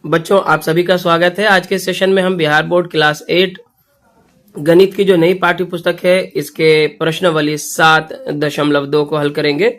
बच्चों, आप सभी का स्वागत है। आज के सेशन में हम बिहार बोर्ड क्लास 8 गणित की जो नई पाठ्य पुस्तक है इसके प्रश्नावली 7.2 को हल करेंगे।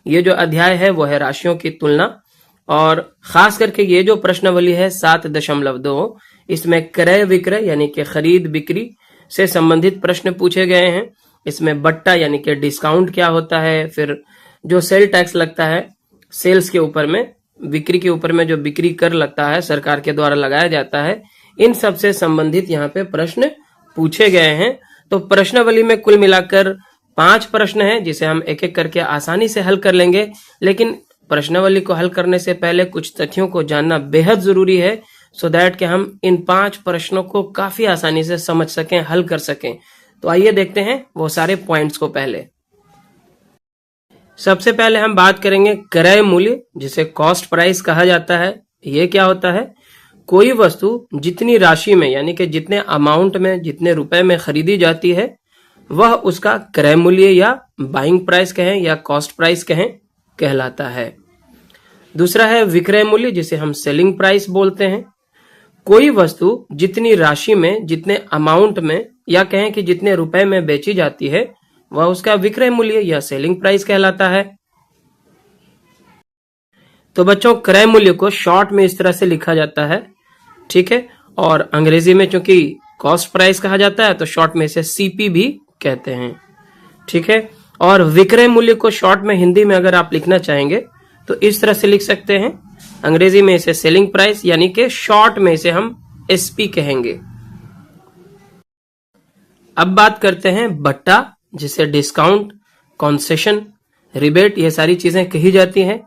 ये जो अध्याय है वो है राशियों की तुलना, और खास करके ये जो प्रश्नावली है 7.2 इसमें क्रय विक्रय यानी कि खरीद बिक्री से संबंधित प्रश्न पूछे गए हैं। इसमें बट्टा यानी कि डिस्काउंट क्या होता है, फिर जो सेल टैक्स लगता है सेल्स के ऊपर में, बिक्री के ऊपर में जो बिक्री कर लगता है सरकार के द्वारा लगाया जाता है, इन सब से संबंधित यहाँ पे प्रश्न पूछे गए हैं। तो प्रश्नावली में कुल मिलाकर 5 प्रश्न हैं जिसे हम एक एक करके आसानी से हल कर लेंगे। लेकिन प्रश्नावली को हल करने से पहले कुछ तथ्यों को जानना बेहद जरूरी है, सो दैट कि हम इन 5 प्रश्नों को काफी आसानी से समझ सकें, हल कर सकें। तो आइए देखते हैं वो सारे पॉइंट्स को। पहले सबसे पहले हम बात करेंगे क्रय मूल्य, जिसे कॉस्ट प्राइस कहा जाता है। ये क्या होता है? कोई वस्तु जितनी राशि में यानी कि जितने अमाउंट में, जितने रुपए में खरीदी जाती है वह उसका क्रय मूल्य या बाइंग प्राइस कहें या कॉस्ट प्राइस कहें कहलाता है। दूसरा है विक्रय मूल्य, जिसे हम सेलिंग प्राइस बोलते हैं। कोई वस्तु जितनी राशि में, जितने अमाउंट में या कहें कि जितने रुपए में बेची जाती है वह उसका विक्रय मूल्य या सेलिंग प्राइस कहलाता है। तो बच्चों, क्रय मूल्य को शॉर्ट में इस तरह से लिखा जाता है, ठीक है। और अंग्रेजी में चूंकि कॉस्ट प्राइस कहा जाता है तो शॉर्ट में इसे सीपी भी कहते हैं, ठीक है। और विक्रय मूल्य को शॉर्ट में हिंदी में अगर आप लिखना चाहेंगे तो इस तरह से लिख सकते हैं। अंग्रेजी में इसे सेलिंग प्राइस यानी कि शॉर्ट में इसे हम एसपी कहेंगे। अब बात करते हैं बट्टा, जिसे डिस्काउंट, कॉन्सेशन, रिबेट ये सारी चीजें कही जाती हैं,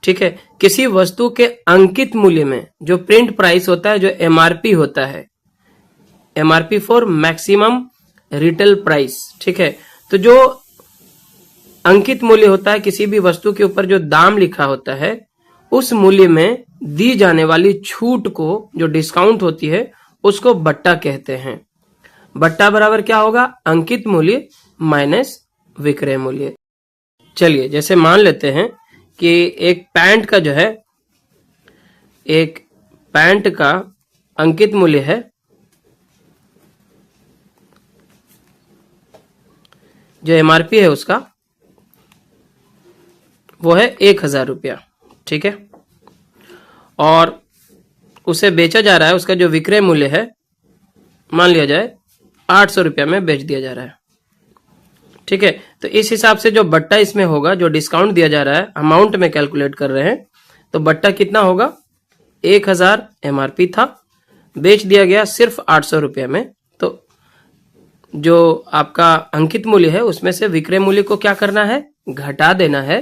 ठीक है। किसी वस्तु के अंकित मूल्य में जो प्रिंट प्राइस होता है, जो एमआरपी होता है, MRP for maximum retail price, ठीक है। तो जो अंकित मूल्य होता है किसी भी वस्तु के ऊपर जो दाम लिखा होता है, उस मूल्य में दी जाने वाली छूट को, जो डिस्काउंट होती है, उसको बट्टा कहते हैं। बट्टा बराबर क्या होगा? अंकित मूल्य माइनस विक्रय मूल्य। चलिए, जैसे मान लेते हैं कि एक पैंट का जो है, एक पैंट का अंकित मूल्य है जो एमआरपी है उसका वो है 1000 रुपया, ठीक है। और उसे बेचा जा रहा है, उसका जो विक्रय मूल्य है मान लिया जाए 800 रुपया में बेच दिया जा रहा है, ठीक है। तो इस हिसाब से जो बट्टा इसमें होगा, जो डिस्काउंट दिया जा रहा है, अमाउंट में कैलकुलेट कर रहे हैं, तो बट्टा कितना होगा? 1000 एमआरपी था, बेच दिया गया सिर्फ 800 रुपये में। तो जो आपका अंकित मूल्य है उसमें से विक्रय मूल्य को क्या करना है? घटा देना है।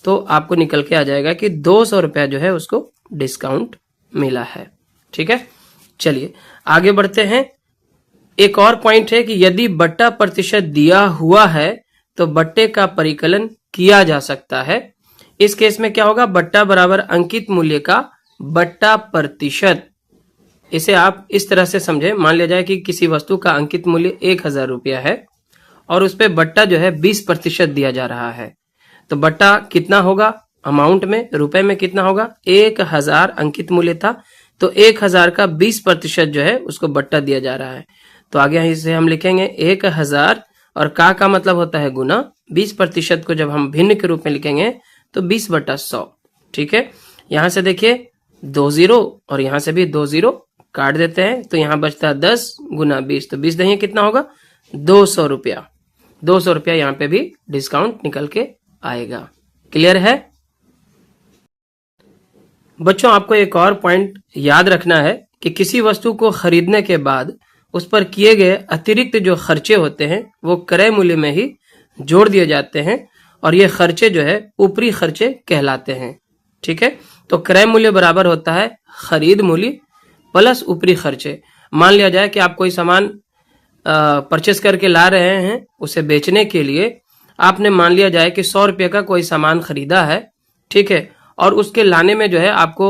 तो आपको निकल के आ जाएगा कि 200 रुपया जो है उसको डिस्काउंट मिला है, ठीक है। चलिए आगे बढ़ते हैं। एक और पॉइंट है कि यदि बट्टा प्रतिशत दिया हुआ है तो बट्टे का परिकलन किया जा सकता है। इस केस में क्या होगा? बट्टा बराबर अंकित मूल्य का बट्टा प्रतिशत। इसे आप इस तरह से समझे, मान लिया जाए कि किसी वस्तु का अंकित मूल्य 1000 रुपया है और उस पर बट्टा जो है 20% दिया जा रहा है। तो बट्टा कितना होगा? अमाउंट में, रुपए में कितना होगा? 1000 अंकित मूल्य था, तो 1000 का 20% जो है उसको बट्टा दिया जा रहा है। तो आगे इसे हम लिखेंगे 1000 और का मतलब होता है गुना। 20% को जब हम भिन्न के रूप में लिखेंगे तो 20/100, ठीक है। यहां से देखिए 2 0 और यहां से भी 2 0 काट देते हैं, तो यहां बचता है 10 गुना 20, तो 20 दही कितना होगा? 200 रुपया। 200 रुपया यहाँ पे भी डिस्काउंट निकल के आएगा। क्लियर है बच्चों? आपको एक और पॉइंट याद रखना है कि किसी वस्तु को खरीदने के बाद उस पर किए गए अतिरिक्त जो खर्चे होते हैं वो क्रय मूल्य में ही जोड़ दिए जाते हैं, और ये खर्चे जो है ऊपरी खर्चे कहलाते हैं, ठीक है। तो क्रय मूल्य बराबर होता है खरीद मूल्य प्लस ऊपरी खर्चे। मान लिया जाए कि आप कोई सामान परचेस करके ला रहे हैं, उसे बेचने के लिए आपने मान लिया जाए कि 100 रुपये का कोई सामान खरीदा है, ठीक है। और उसके लाने में जो है आपको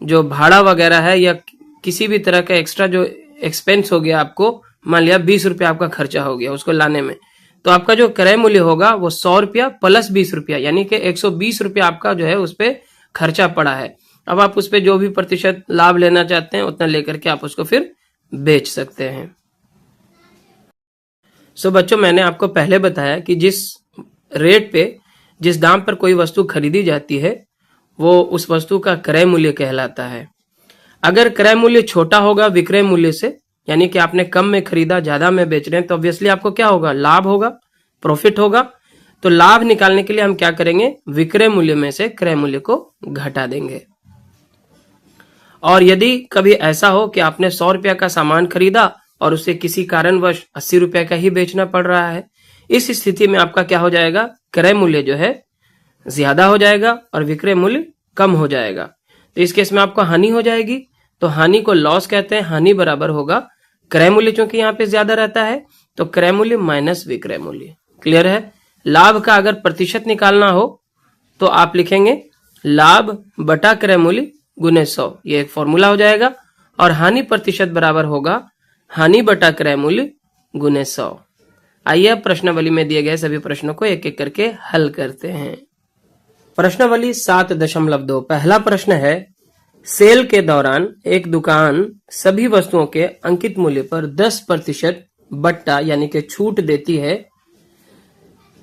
जो भाड़ा वगैरह है या किसी भी तरह का एक्स्ट्रा जो एक्सपेंस हो गया, आपको मान लिया 20 रुपया आपका खर्चा हो गया उसको लाने में, तो आपका जो क्रय मूल्य होगा वो 100 रुपया प्लस 20 रुपया यानी कि 120 रुपया आपका जो है उस पर खर्चा पड़ा है। अब आप उस पर जो भी प्रतिशत लाभ लेना चाहते हैं उतना लेकर के आप उसको फिर बेच सकते हैं। सो बच्चों, मैंने आपको पहले बताया कि जिस रेट पे, जिस दाम पर कोई वस्तु खरीदी जाती है वो उस वस्तु का क्रय मूल्य कहलाता है। अगर क्रय मूल्य छोटा होगा विक्रय मूल्य से, यानी कि आपने कम में खरीदा ज्यादा में बेच रहे हैं, तो ऑब्वियसली आपको क्या होगा, लाभ होगा, प्रॉफिट होगा। तो लाभ निकालने के लिए हम क्या करेंगे, विक्रय मूल्य में से क्रय मूल्य को घटा देंगे। और यदि कभी ऐसा हो कि आपने 100 रुपया का सामान खरीदा और उसे किसी कारणवश 80 रुपया का ही बेचना पड़ रहा है, इस स्थिति में आपका क्या हो जाएगा, क्रय मूल्य जो है ज्यादा हो जाएगा और विक्रय मूल्य कम हो जाएगा। तो इस केस में आपको हानि हो जाएगी। तो हानि को लॉस कहते हैं। हानि बराबर होगा क्रय मूल्य, चूंकि यहाँ पे ज्यादा रहता है तो क्रय मूल्य माइनस विक्रय मूल्य। क्लियर है। लाभ का अगर प्रतिशत निकालना हो तो आप लिखेंगे लाभ बटा क्रय मूल्य गुने 100, ये एक फॉर्मूला हो जाएगा। और हानि प्रतिशत बराबर होगा हानि बटा क्रय मूल्य गुने 100। आइए अब प्रश्नावली में दिए गए सभी प्रश्नों को एक एक करके हल करते हैं। प्रश्नावली 7.2। पहला प्रश्न है, सेल के दौरान एक दुकान सभी वस्तुओं के अंकित मूल्य पर 10% बट्टा यानी कि छूट देती है।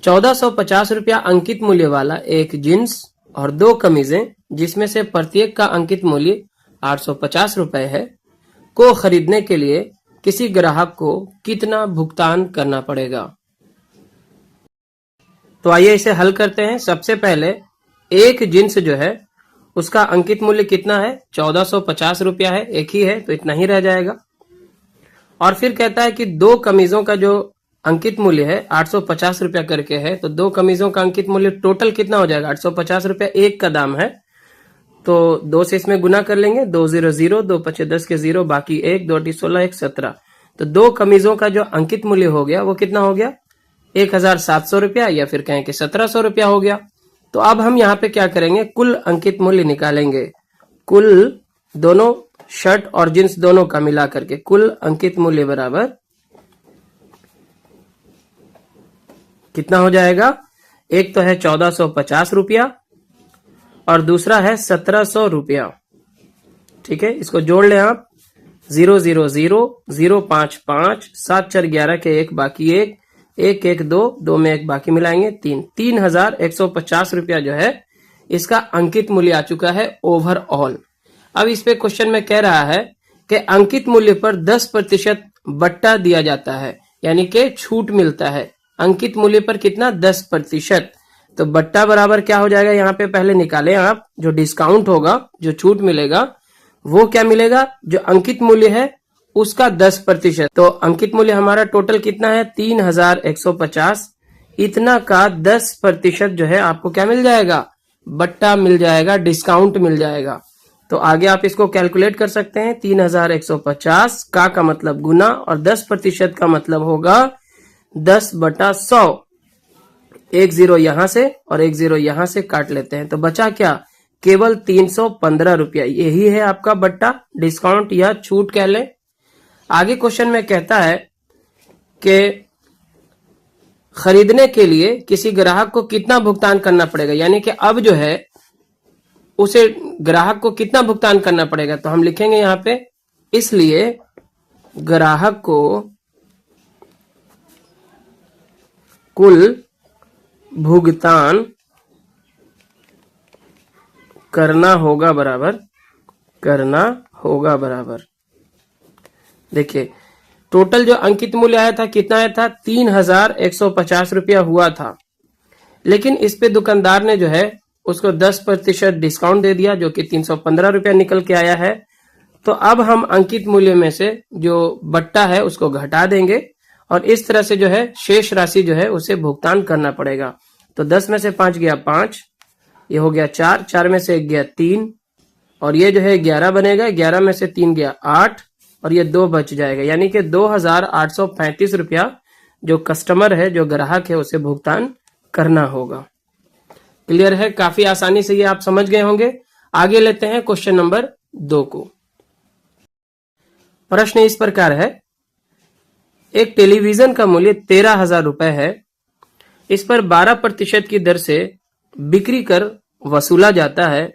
1450 रुपया अंकित मूल्य वाला एक जींस और 2 कमीजें, जिसमें से प्रत्येक का अंकित मूल्य 850 रुपए है, को खरीदने के लिए किसी ग्राहक को कितना भुगतान करना पड़ेगा। तो आइए इसे हल करते हैं। सबसे पहले एक जींस जो है उसका अंकित मूल्य कितना है, 1450 रुपया है, एक ही है तो इतना ही रह जाएगा। और फिर कहता है कि 2 कमीजों का जो अंकित मूल्य है 850 रुपया करके है, तो 2 कमीजों का अंकित मूल्य टोटल कितना हो जाएगा, 850 रुपया एक का दाम है, तो 2 से इसमें गुना कर लेंगे, 2 0 0, 2 5 10 के 0, बाकी 1, 2 8 16, 1 17। तो 2 कमीजों का जो अंकित मूल्य हो गया वो कितना हो गया, 1700 रुपया, या फिर कहें कि 1700 रुपया हो गया। तो अब हम यहाँ पे क्या करेंगे, कुल अंकित मूल्य निकालेंगे। कुल दोनों शर्ट और जींस दोनों का मिला करके कुल अंकित मूल्य बराबर कितना हो जाएगा, एक तो है 1450 रुपया और दूसरा है 1700 रुपया। ठीक है, इसको जोड़ लें आप, 0 0 0, 0 5 5, 7 4 11 के 1 बाकी 1, 1 1 2, 2 में 1 बाकी मिलाएंगे 3, 3150 रुपया जो है इसका अंकित मूल्य आ चुका है ओवरऑल। अब इस पे क्वेश्चन में कह रहा है कि अंकित मूल्य पर 10% बट्टा दिया जाता है, यानी कि छूट मिलता है। अंकित मूल्य पर कितना, 10%। तो बट्टा बराबर क्या हो जाएगा, यहाँ पे पहले निकालें आप, जो डिस्काउंट होगा, जो छूट मिलेगा वो क्या मिलेगा, जो अंकित मूल्य है उसका 10%। तो अंकित मूल्य हमारा टोटल कितना है, 3150। इतना का 10% जो है आपको क्या मिल जाएगा, बट्टा मिल जाएगा, डिस्काउंट मिल जाएगा। तो आगे आप इसको कैलकुलेट कर सकते हैं। 3150 का मतलब गुना और 10% का मतलब होगा 10/100। 1 0 यहां से और 1 0 यहां से काट लेते हैं, तो बचा क्या, केवल 315 रुपया। यही है आपका बट्टा, डिस्काउंट या छूट कह लें। आगे क्वेश्चन में कहता है कि खरीदने के लिए किसी ग्राहक को कितना भुगतान करना पड़ेगा, यानी कि अब जो है उसे ग्राहक को कितना भुगतान करना पड़ेगा। तो हम लिखेंगे यहां पे, इसलिए ग्राहक को कुल भुगतान करना होगा बराबर। देखिए टोटल जो अंकित मूल्य आया था कितना आया था, 3150 रुपया हुआ था, लेकिन इस पे दुकानदार ने जो है उसको 10% डिस्काउंट दे दिया, जो कि 315 रुपया निकल के आया है। तो अब हम अंकित मूल्य में से जो बट्टा है उसको घटा देंगे और इस तरह से जो है शेष राशि जो है उसे भुगतान करना पड़ेगा। तो 10 में से 5 गया 5, ये हो गया 4, 4 में से 1 गया 3, और ये जो है 11 बनेगा, 11 में से 3 गया 8, और ये 2 बच जाएगा, यानी कि 2835 रुपया जो कस्टमर है, जो ग्राहक है, उसे भुगतान करना होगा। क्लियर है, काफी आसानी से ये आप समझ गए होंगे। आगे लेते हैं क्वेश्चन नंबर 2 को। प्रश्न इस प्रकार है, एक टेलीविजन का मूल्य 13,000 रुपए है, इस पर 12% की दर से बिक्री कर वसूला जाता है।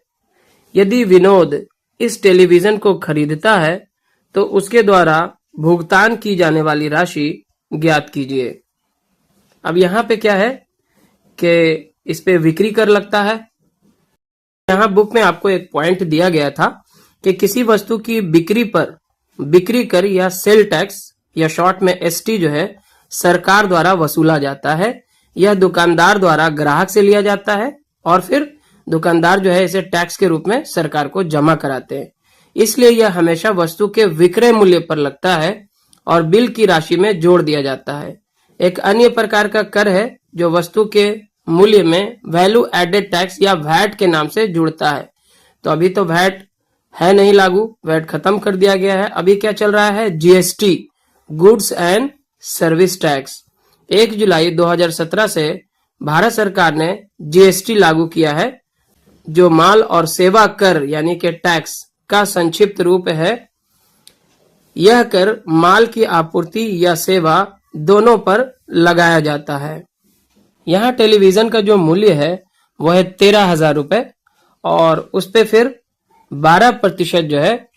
यदि विनोद इस टेलीविजन को खरीदता है तो उसके द्वारा भुगतान की जाने वाली राशि ज्ञात कीजिए। अब यहाँ पे क्या है कि इस पे बिक्री कर लगता है। यहाँ बुक में आपको एक पॉइंट दिया गया था कि किसी वस्तु की बिक्री पर बिक्री कर या सेल टैक्स या शॉर्ट में एसटी जो है सरकार द्वारा वसूला जाता है। यह दुकानदार द्वारा ग्राहक से लिया जाता है और फिर दुकानदार जो है इसे टैक्स के रूप में सरकार को जमा कराते हैं। इसलिए यह हमेशा वस्तु के विक्रय मूल्य पर लगता है और बिल की राशि में जोड़ दिया जाता है। एक अन्य प्रकार का कर है जो वस्तु के मूल्य में वैल्यू एडेड टैक्स या वैट के नाम से जुड़ता है। तो अभी तो वैट है नहीं लागू, वैट खत्म कर दिया गया है। अभी क्या चल रहा है? GST, goods and service tax. 1 जुलाई 2017 से भारत सरकार ने जीएसटी लागू किया है, जो माल और सेवा कर यानी कि टैक्स का संक्षिप्त रूप है। यह कर माल की आपूर्ति या सेवा दोनों पर लगाया जाता है। यहाँ टेलीविजन का जो मूल्य है वह है 13,000 रुपए और उस पे फिर 12% जो है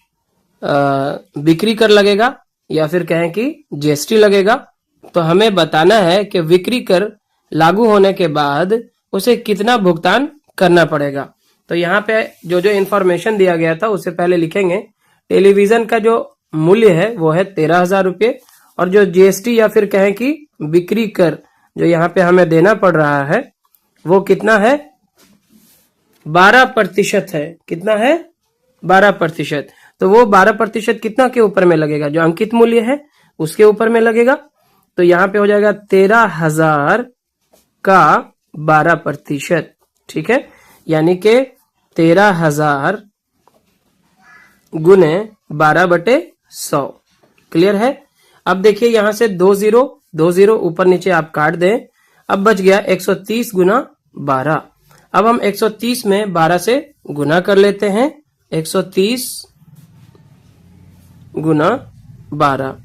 बिक्री कर लगेगा या फिर कहें कि जीएसटी लगेगा। तो हमें बताना है कि बिक्री कर लागू होने के बाद उसे कितना भुगतान करना पड़ेगा। तो यहाँ पे जो जो इन्फॉर्मेशन दिया गया था उससे पहले लिखेंगे टेलीविजन का जो मूल्य है वो है 13,000 रुपये और जो जीएसटी या फिर कहें कि बिक्री कर जो यहाँ पे हमें देना पड़ रहा है वो कितना है? 12% है। कितना है? 12%। तो वो 12% कितना के ऊपर में लगेगा? जो अंकित मूल्य है उसके ऊपर में लगेगा। तो यहाँ पे हो जाएगा 13,000 का 12%। ठीक है, यानी कि 13,000 गुने 12/100। क्लियर है? अब देखिए यहाँ से 2 0 ऊपर नीचे आप काट दें। अब बच गया 130 गुना 12। अब हम 130 में 12 से गुना कर लेते हैं। 130 गुना 12।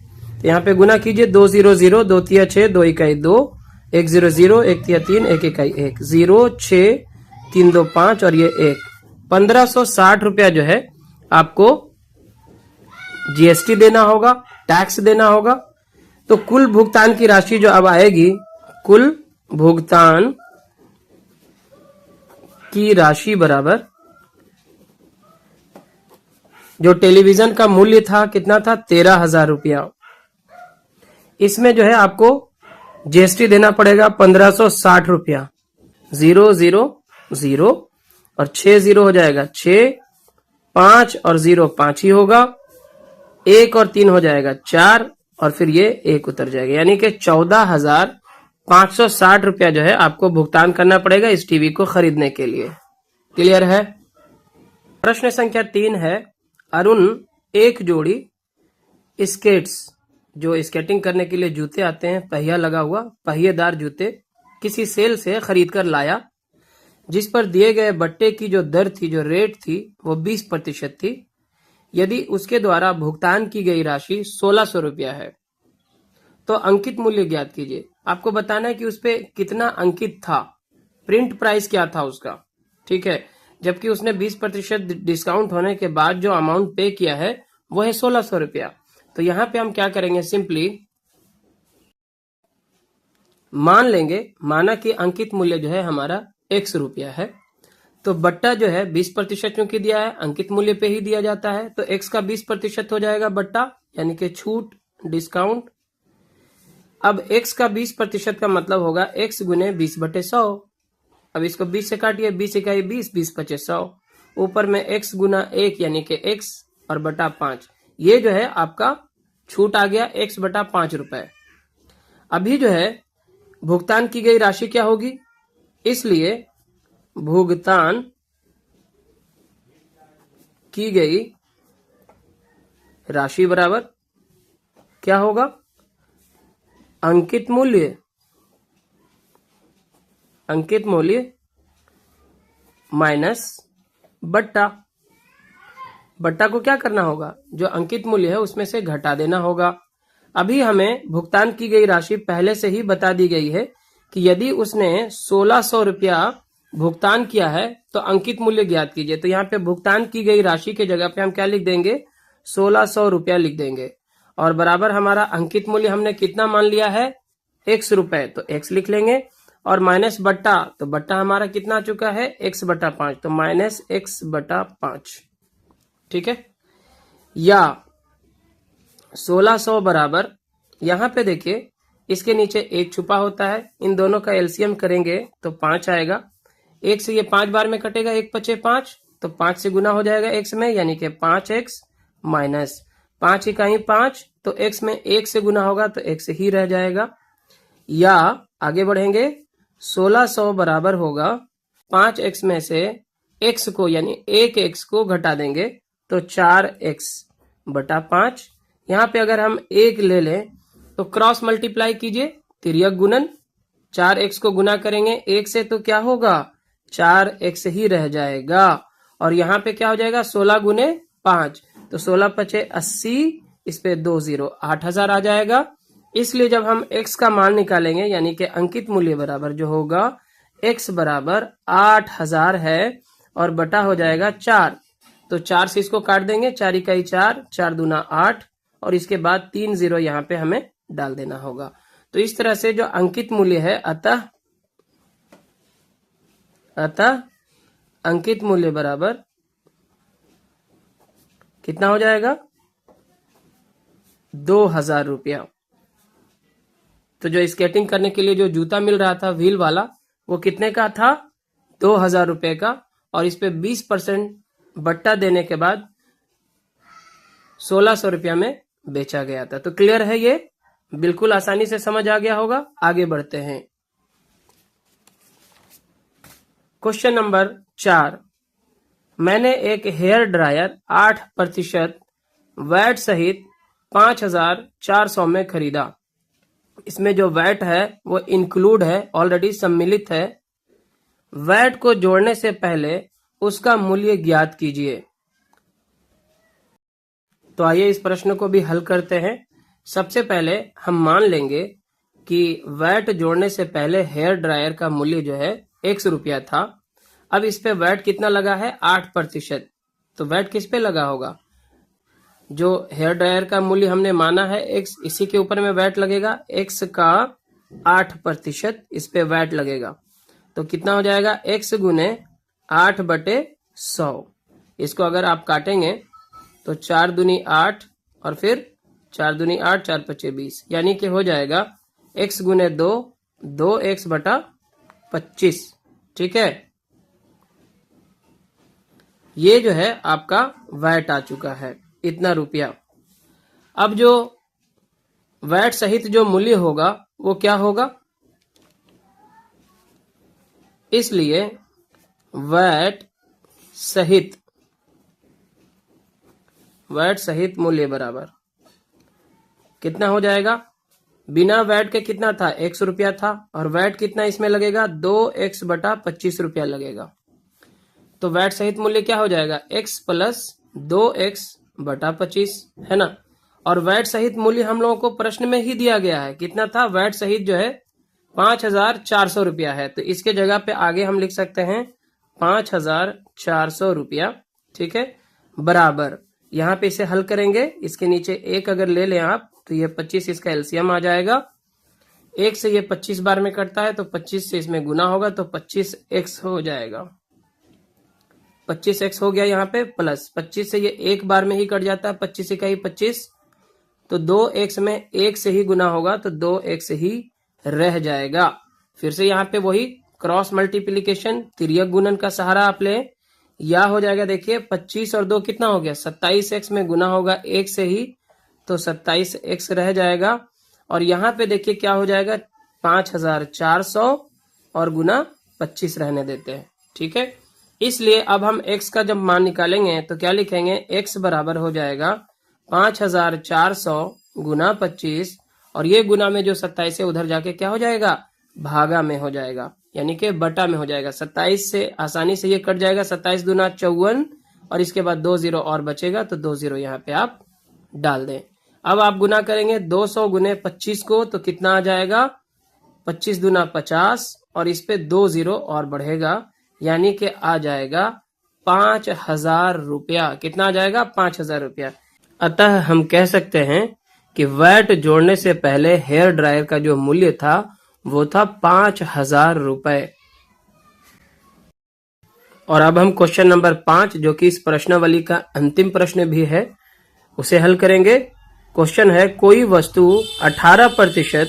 यहाँ पे गुना कीजिए। 2 0 0, 2 3 6, 2 1 2, 1 0 0, 1 3 3, 1 1 1, 0 6 3 2 5 और ये 1। 1560 रुपया जो है आपको जीएसटी देना होगा, टैक्स देना होगा। तो कुल भुगतान की राशि जो अब आएगी, कुल भुगतान की राशि बराबर जो टेलीविजन का मूल्य था कितना था? 13,000 रुपया। इसमें जो है आपको जीएसटी देना पड़ेगा 1560 रुपया। 0 0 0 और 6 0 हो जाएगा 6, 5 और 0 5 ही होगा। 1 और 3 हो जाएगा 4 और फिर ये 1 उतर जाएगा, यानी कि 14,560 रुपया जो है आपको भुगतान करना पड़ेगा इस टीवी को खरीदने के लिए। क्लियर है? प्रश्न संख्या 3 है, अरुण एक जोड़ी स्केट्स, जो स्केटिंग करने के लिए जूते आते हैं, पहिया लगा हुआ पहिएदार जूते, किसी सेल से खरीद कर लाया, जिस पर दिए गए बट्टे की जो दर थी, जो रेट थी, वो 20% थी। यदि उसके द्वारा भुगतान की गई राशि 1600 रुपया है तो अंकित मूल्य ज्ञात कीजिए। आपको बताना है कि उस पे कितना अंकित था, प्रिंट प्राइस क्या था उसका। ठीक है, जबकि उसने 20% डिस्काउंट होने के बाद जो अमाउंट पे किया है वो है 1600 रुपया। तो यहाँ पे हम क्या करेंगे, सिंपली मान लेंगे, माना कि अंकित मूल्य जो है हमारा x रुपया है, तो बट्टा जो है 20% चूंकि दिया है, अंकित मूल्य पे ही दिया जाता है, तो x का 20% हो जाएगा बट्टा, यानी कि छूट, डिस्काउंट। अब x का 20% का मतलब होगा x गुने 20/100। अब इसको 20 से काटिए, 20 इकाई 20, 20 पचे 100, ऊपर में x गुना 1 यानी कि x और बटा 5, ये जो है आपका छूट आ गया x/5 रुपए। अभी जो है भुगतान की गई राशि क्या होगी, इसलिए भुगतान की गई राशि बराबर क्या होगा, अंकित मूल्य, अंकित मूल्य माइनस बट्टा। बट्टा को क्या करना होगा, जो अंकित मूल्य है उसमें से घटा देना होगा। अभी हमें भुगतान की गई राशि पहले से ही बता दी गई है कि यदि उसने 1600 रुपया भुगतान किया है तो अंकित मूल्य ज्ञात कीजिए। तो यहाँ पे भुगतान की गई राशि के जगह पे हम क्या लिख देंगे, 1600 रुपया लिख देंगे। और बराबर हमारा अंकित मूल्य हमने कितना मान लिया है, x रुपए, तो x लिख लेंगे। और माइनस बट्टा, तो बट्टा हमारा कितना आ चुका है, x बटा 5, तो माइनस x बटा 5। ठीक है, या 1600 बराबर, यहां पे देखिए इसके नीचे एक छुपा होता है, इन दोनों का एलसीएम करेंगे तो 5 आएगा। एक से ये 5 बार में कटेगा, 1 पचे 5, तो 5 से गुना हो जाएगा x में, यानी कि 5x माइनस 5 इकाई 5, तो x में 1 से गुना होगा तो x ही रह जाएगा। या आगे बढ़ेंगे, 1600 बराबर होगा 5x में से x को यानी 1x को घटा देंगे तो 4x बटा 5। यहाँ पे अगर हम 1 ले लें तो क्रॉस मल्टीप्लाई कीजिए, तिर्यक गुणन, 4x को गुना करेंगे 1 से तो क्या होगा, 4x ही रह जाएगा। और यहाँ पे क्या हो जाएगा, 16 गुने 5, तो 16 पचे 80, इस पे 2 0, 8000 आ जाएगा। इसलिए जब हम x का मान निकालेंगे यानी कि अंकित मूल्य बराबर जो होगा x बराबर 8000 है और बटा हो जाएगा 4, तो 4 से इसको काट देंगे, 4 इकाई 4, 4 दूना 8, और इसके बाद 3 0 यहाँ पे हमें डाल देना होगा। तो इस तरह से जो अंकित मूल्य है, अतः अंकित मूल्य बराबर कितना हो जाएगा, 2000 रुपया। तो जो स्केटिंग करने के लिए जो जूता मिल रहा था व्हील वाला, वो कितने का था, 2000 रुपए का, और इस पे 20% बट्टा देने के बाद 1600 रुपया में बेचा गया था। तो क्लियर है, ये बिल्कुल आसानी से समझ आ गया होगा। आगे बढ़ते हैं, क्वेश्चन नंबर 4। मैंने एक हेयर ड्रायर 8% वैट सहित 5400 में खरीदा। इसमें जो वैट है वो इंक्लूड है, ऑलरेडी सम्मिलित है। वैट को जोड़ने से पहले उसका मूल्य ज्ञात कीजिए। तो आइए इस प्रश्न को भी हल करते हैं। सबसे पहले हम मान लेंगे कि वैट जोड़ने से पहले हेयर ड्रायर का मूल्य जो है x रुपया था। अब इस पे वैट कितना लगा है, 8%। तो वैट किस पे लगा होगा, जो हेयर ड्रायर का मूल्य हमने माना है x, इसी के ऊपर में वैट लगेगा, x का 8%, इस पे वैट लगेगा। तो कितना हो जाएगा, x गुने 8/100। इसको अगर आप काटेंगे तो 4 दूनी 8 और फिर 4 दूनी 8, 4 पचे 20, यानी कि हो जाएगा x गुने 2, 2x बटा 25। ठीक है, ये जो है आपका वैट आ चुका है, इतना रुपया। अब जो वैट सहित जो मूल्य होगा वो क्या होगा, इसलिए वैट सहित मूल्य बराबर कितना हो जाएगा, बिना वैट के कितना था, x रुपया था, और वैट कितना इसमें लगेगा, 2x बटा 25 रुपया लगेगा। तो वैट सहित मूल्य क्या हो जाएगा, x प्लस 2x बटा 25, है ना। और वैट सहित मूल्य हम लोगों को प्रश्न में ही दिया गया है, कितना था, वैट सहित जो है 5400 रुपया है। तो इसके जगह पे आगे हम लिख सकते हैं 5400 रुपया। ठीक है, बराबर, यहाँ पे इसे हल करेंगे, इसके नीचे 1 अगर ले लें आप तो ये 25, इसका एलसीएम आ जाएगा। 1 से ये 25 बार में कटता है तो 25 से इसमें गुना होगा तो 25x हो जाएगा। 25x हो गया यहाँ पे, प्लस 25 से ये 1 बार में ही कट जाता है, 25 इकाई 25, तो 2x में 1 से ही गुना होगा तो 2x ही रह जाएगा। फिर से यहाँ पे वही क्रॉस मल्टीप्लीकेशन, तिर्यक गुणन का सहारा आप लें, या हो जाएगा, देखिए 25 और 2 कितना हो गया, 27x में गुना होगा 1 से ही, तो 27x रह जाएगा। और यहाँ पे देखिए क्या हो जाएगा, 5400 और गुना 25 रहने देते हैं। ठीक है, इसलिए अब हम x का जब मान निकालेंगे तो क्या लिखेंगे, x बराबर हो जाएगा 5400 गुना 25, और ये गुना में जो 27 है उधर जाके क्या हो जाएगा, भागा में हो जाएगा, यानी कि बटा में हो जाएगा। 27 से आसानी से ये कट जाएगा, 27 दूना 54, और इसके बाद 2 0 और बचेगा, तो 2 0 यहाँ पे आप डाल दें। अब आप गुना करेंगे 200 गुने 25 को, तो कितना आ जाएगा, 25 दूना 50, और इस पे 2 0 और बढ़ेगा, यानी कि आ जाएगा 5,000 रुपया। कितना आ जाएगा? 5,000 रुपया। अतः हम कह सकते हैं कि वैट जोड़ने से पहले हेयर ड्रायर का जो मूल्य था वो था 5,000 रुपए। और अब हम क्वेश्चन नंबर 5, जो कि इस प्रश्नावली का अंतिम प्रश्न भी है, उसे हल करेंगे। क्वेश्चन है, कोई वस्तु 18%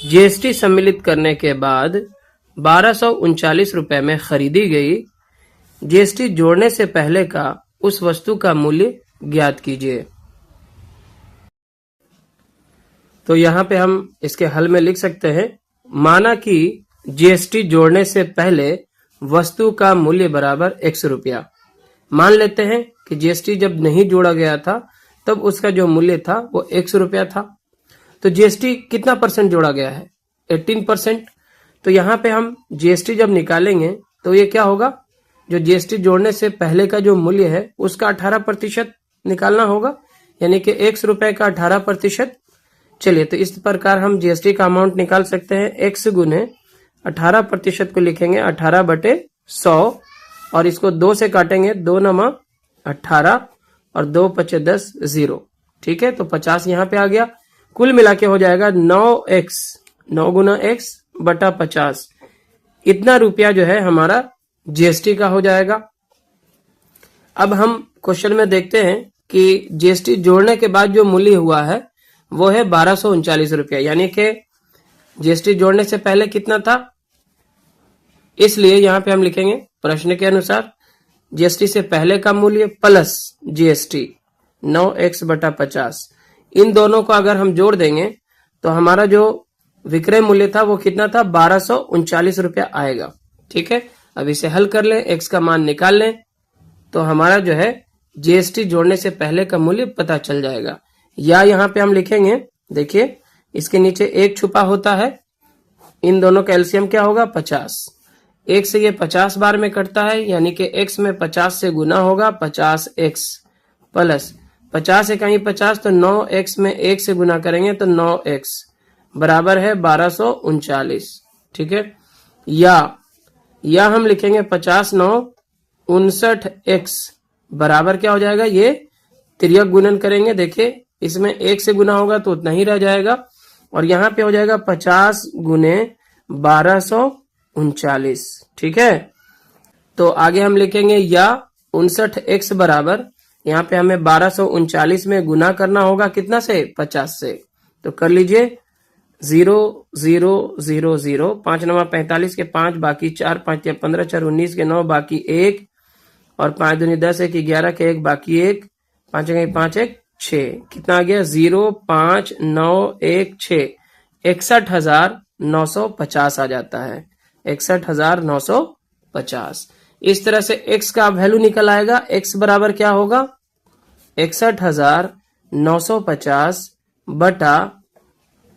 जीएसटी सम्मिलित करने के बाद 1239 रुपए में खरीदी गई। जीएसटी जोड़ने से पहले का उस वस्तु का मूल्य ज्ञात कीजिए। तो यहाँ पे हम इसके हल में लिख सकते हैं, माना कि जीएसटी जोड़ने से पहले वस्तु का मूल्य बराबर x रुपया। मान लेते हैं कि जीएसटी जब नहीं जोड़ा गया था तब उसका जो मूल्य था वो x रुपया था। तो जीएसटी कितना परसेंट जोड़ा गया है? 18%। तो यहाँ पे हम जीएसटी जब निकालेंगे तो ये क्या होगा? जो जीएसटी जोड़ने से पहले का जो मूल्य है उसका 18% निकालना होगा, यानी कि x रुपए का 18%। चलिए, तो इस प्रकार हम जीएसटी का अमाउंट निकाल सकते हैं। x गुने 18% को लिखेंगे 18/100 और इसको 2 से काटेंगे, 2 × 18 और 2 × 5 = 10, 0। ठीक है, तो 50 यहाँ पे आ गया। कुल मिला के हो जाएगा 9x, 9 × x बटा 50। इतना रुपया जो है हमारा जीएसटी का हो जाएगा। अब हम क्वेश्चन में देखते हैं कि जीएसटी जोड़ने के बाद जो मूल्य हुआ है वो है 1239 रुपया, यानी कि जीएसटी जोड़ने से पहले कितना था। इसलिए यहाँ पे हम लिखेंगे प्रश्न के अनुसार जीएसटी से पहले का मूल्य प्लस जीएसटी 9x बटा 50। इन दोनों को अगर हम जोड़ देंगे तो हमारा जो विक्रय मूल्य था वो कितना था? 1239 रुपया आएगा। ठीक है, अब इसे हल कर लें, x का मान निकाल लें तो हमारा जो है जीएसटी जोड़ने से पहले का मूल्य पता चल जाएगा। या यहाँ पे हम लिखेंगे, देखिए इसके नीचे 1 छुपा होता है, इन दोनों का एलसीएम क्या होगा? 50। 1 से ये 50 बार में कटता है, यानी कि x में 50 से गुना होगा, 50x प्लस 50 × 50, तो 9x में 1 से गुना करेंगे तो 9x बराबर है 1239। ठीक है, या हम लिखेंगे 50 × 9 59x बराबर क्या हो जाएगा? ये तिर्यक गुणन करेंगे, देखिए इसमें 1 से गुना होगा तो उतना ही रह जाएगा और यहाँ पे हो जाएगा 50 गुने 1239। ठीक है, तो आगे हम लिखेंगे या 59x बराबर, यहाँ पे हमें 1239 में गुना करना होगा कितना से? 50 से। तो कर लीजिए 0 0 0 0, 5 × 9 45 के 5 बाकी 4, 5 × 15 4 19 के 9 बाकी 1 और 5 दूनी 10 1 11 के 1 बाकी 1, 5 × 5 1 6। कितना आ गया? 0 5 9 1 6, 61,950 आ जाता है। 61,950। इस तरह से x का वैल्यू निकल आएगा। x बराबर क्या होगा? 61,950 बटा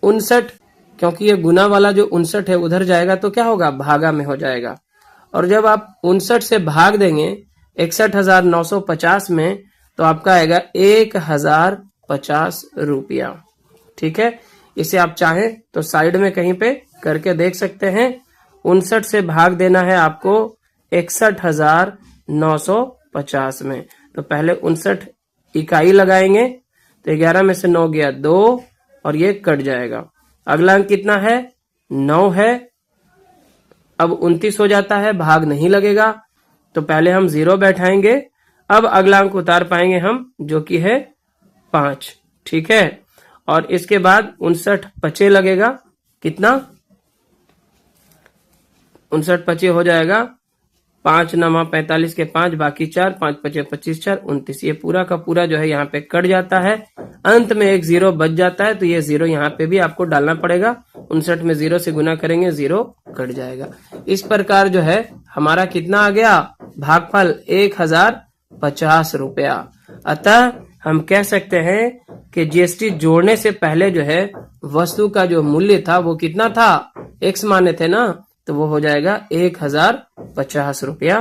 59, क्योंकि ये गुना वाला जो 59 है उधर जाएगा तो क्या होगा? भागा में हो जाएगा। और जब आप 59 से भाग देंगे 61,950 में तो आपका आएगा 1,050 रुपया। ठीक है, इसे आप चाहें तो साइड में कहीं पे करके देख सकते हैं। 59 से भाग देना है आपको 61,950 में, तो पहले 59 इकाई लगाएंगे तो 11 में से 9 गया 2 और ये कट जाएगा। अगला अंक कितना है? 9 है। अब 29 हो जाता है, भाग नहीं लगेगा तो पहले हम 0 बैठाएंगे। अब अगला अंक उतार पाएंगे हम, जो कि है 5। ठीक है, और इसके बाद 59 पचे लगेगा। कितना? 59 पचे हो जाएगा 5 × 9 45 के 5 बाकी 4, 5 × 5 25 4 29। ये पूरा का पूरा जो है यहाँ पे कट जाता है, अंत में एक 0 बच जाता है, तो ये 0 यहाँ पे भी आपको डालना पड़ेगा। 59 में 0 से गुना करेंगे 0 कट जाएगा। इस प्रकार जो है हमारा कितना आ गया? भागफल 1,050 रुपया। अतः हम कह सकते हैं कि जीएसटी जोड़ने से पहले जो है वस्तु का जो मूल्य था वो कितना था? x माने थे ना, तो वो हो जाएगा 1,050 रुपया।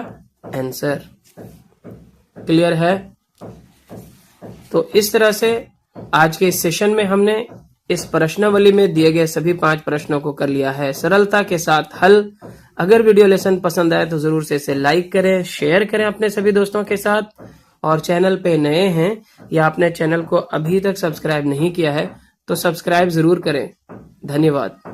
आंसर क्लियर है? तो इस तरह से आज के इस सेशन में हमने इस प्रश्नावली में दिए गए सभी 5 प्रश्नों को कर लिया है सरलता के साथ हल। अगर वीडियो लेसन पसंद आए तो जरूर से इसे लाइक करें, शेयर करें अपने सभी दोस्तों के साथ। और चैनल पे नए हैं या आपने चैनल को अभी तक सब्सक्राइब नहीं किया है तो सब्सक्राइब जरूर करें। धन्यवाद।